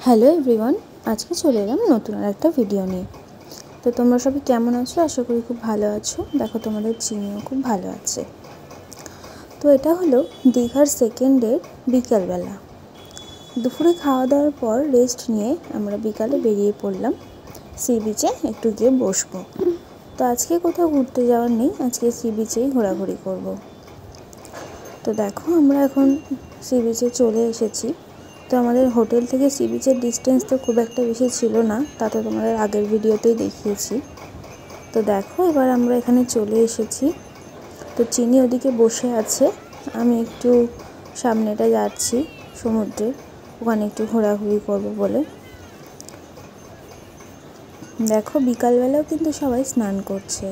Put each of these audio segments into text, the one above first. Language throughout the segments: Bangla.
হ্যালো এভরিওয়ান, আজকে চলে এলাম নতুন একটা ভিডিও নিয়ে। তো তোমরা সবাই কেমন আছো? আশা করি খুব ভালো আছো। দেখো তোমাদের চিনিও খুব ভালো আছে। তো এটা হলো দীঘার সেকেন্ড ডের বিকালবেলা। দুপুরে খাওয়া দাওয়ার পর রেস্ট নিয়ে আমরা বিকালে বেরিয়ে পড়লাম সি বিচে একটু গিয়ে বসবো। তো আজকে কোথাও ঘুরতে যাওয়ার নেই, আজকে সি বিচেই ঘোরাঘুরি করব। তো দেখো আমরা এখন সি বিচে চলে এসেছি। তো আমাদের হোটেল থেকে সি বিচের ডিস্টেন্স তো খুব একটা বেশি ছিল না, তা তো তোমাদের আগের ভিডিওতেই দেখিয়েছি। তো দেখো এবার আমরা এখানে চলে এসেছি। তো চিনি ওদিকে বসে আছে, আমি একটু সামনেটা যাচ্ছি সমুদ্রে, ওখানে একটু ঘোরাঘুরি করবো বলে। দেখো বিকালবেলাও কিন্তু সবাই স্নান করছে,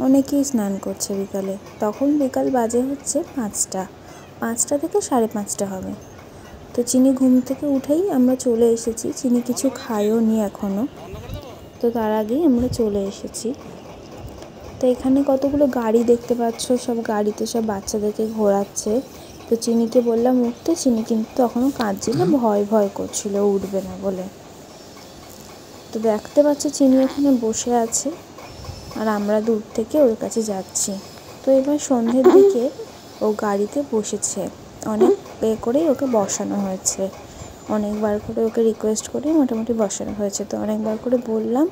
অনেকেই স্নান করছে বিকালে। তখন বিকাল বাজে হচ্ছে 5টা থেকে 5:30 হবে। তো চিনি ঘুম থেকে উঠেই আমরা চলে এসেছি। চিনি কিছু খায়ও নি এখনও, তো তার আগেই আমরা চলে এসেছি। তো এখানে কতগুলো গাড়ি দেখতে পাচ্ছ, সব গাড়িতে সব বাচ্চাদেরকে ঘোরাচ্ছে। তো চিনিকে বললাম উঠতে, চিনি কিন্তু তখনও কাঁদছিল, ভয় ভয় করছিল উঠবে না বলে। তো দেখতে পাচ্ছ চিনি ওখানে বসে আছে আর আমরা দূর থেকে ওর কাছে যাচ্ছি। তো এবার সন্ধ্যের দিকে ও গাড়িতে বসেছে, অনেক করেই ওকে বসানো হয়েছে, অনেকবার করে ওকে রিকোয়েস্ট করে মোটামুটি বসানো হয়েছে। তো অনেকবার করে বললাম,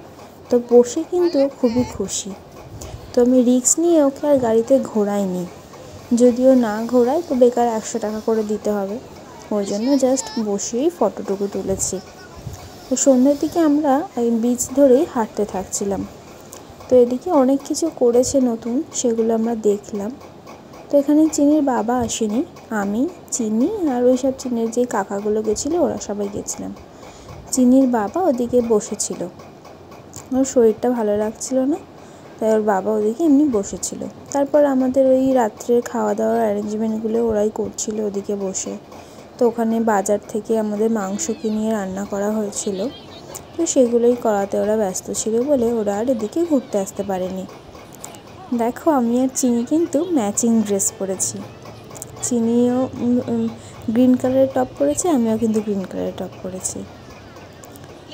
তো বসে কিন্তু খুবই খুশি। তো আমি রিস্ক নিয়ে ওকে আর গাড়িতে ঘোরাইনি, যদিও না ঘোরাই তো বেকার 100 টাকা করে দিতে হবে, ওই জন্য জাস্ট বসেই ফটোটুকু তুলেছি। তো সন্ধ্যের দিকে আমরা এই বিচ ধরেই হাঁটতে থাকছিলাম। তো এদিকে অনেক কিছু করেছে নতুন, সেগুলো আমরা দেখলাম। তো এখানে চিনির বাবা আসেনি, আমি, চিনি আর ওই সব চিনির যে কাকাগুলো গেছিলো ওরা সবাই গেছিলাম। চিনির বাবা ওদিকে বসেছিল, ওর শরীরটা ভালো লাগছিল না, তাই ওর বাবা ওদিকে এমনি বসেছিল। তারপর আমাদের ওই রাত্রের খাওয়া দাওয়ার অ্যারেঞ্জমেন্টগুলো ওরাই করছিল ওদিকে বসে। তো ওখানে বাজার থেকে আমাদের মাংস কিনিয়ে রান্না করা হয়েছিল, তো সেগুলোই করাতে ওরা ব্যস্ত ছিল বলে ওরা আর এদিকে ঘুরতে আসতে পারেনি। দেখো আমি আর চিনি কিন্তু ম্যাচিং ড্রেস পরেছি। চিনিও গ্রিন কালারের টপ পরেছে, আমিও কিন্তু গ্রিন কালারের টপ পরেছি।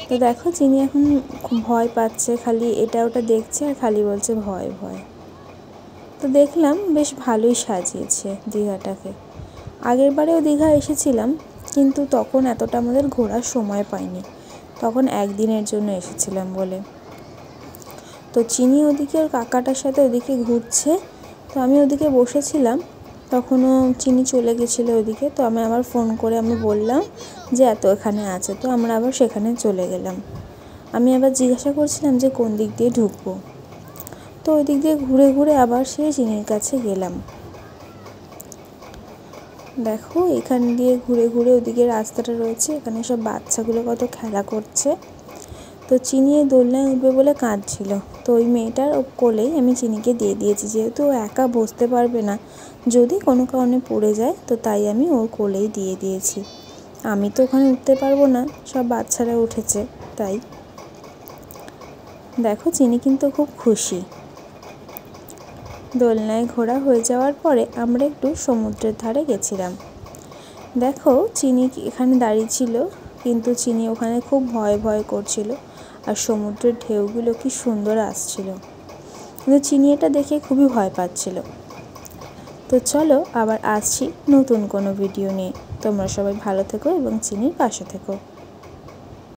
তো দেখো চিনি এখন খুব ভয় পাচ্ছে, খালি এটা ওটা দেখছে আর খালি বলছে ভয় ভয়। তো দেখলাম বেশ ভালোই সাজিয়েছে দীঘাটাকে। আগের বারেও দীঘা এসেছিলাম, কিন্তু তখন এতটা আমাদের ঘোরার সময় পাইনি, তখন একদিনের জন্য এসেছিলাম বলে। তো চিনি ওদিকে ওর কাকাটার সাথে ওদিকে ঘুরছে, তো আমি ওদিকে বসেছিলাম, তখনও চিনি চলে গেছিলো ওদিকে। তো আমি আবার ফোন করে আমি বললাম যে এত এখানে আছে, তো আমরা আবার সেখানে চলে গেলাম। আমি আবার জিজ্ঞাসা করছিলাম যে কোন দিক দিয়ে ঢুকবো, তো ওই দিক দিয়ে ঘুরে ঘুরে আবার সেই চিনির কাছে গেলাম। দেখো এখান দিয়ে ঘুরে ঘুরে ওদিকে রাস্তাটা রয়েছে, এখানে সব বাচ্চাগুলো কত খেলা করছে। তো চিনি এই দোলনায় উঠবে বলে কাঁদছিল, তো ওই মেয়েটার কোলেই আমি চিনিকে দিয়ে দিয়েছি, যেহেতু ও একা বসতে পারবে না, যদি কোনো কারণে পড়ে যায়, তো তাই আমি ওর কোলেই দিয়ে দিয়েছি। আমি তো ওখানে উঠতে পারবো না, সব বাচ্চারা উঠেছে তাই। দেখো চিনি কিন্তু খুব খুশি। দোলনায় ঘোরা হয়ে যাওয়ার পরে আমরা একটু সমুদ্রের ধারে গেছিলাম। দেখো চিনি এখানে দাঁড়িয়ে ছিল, কিন্তু চিনি ওখানে খুব ভয় ভয় করছিল, আর সমুদ্রের ঢেউগুলো কি সুন্দর আসছিল, কিন্তু চিনি এটা দেখে খুবই ভয় পাচ্ছিল। তো চলো আবার আসছি নতুন কোনো ভিডিও নিয়ে। তোমরা সবাই ভালো থেকো এবং চিনির পাশে থেকো।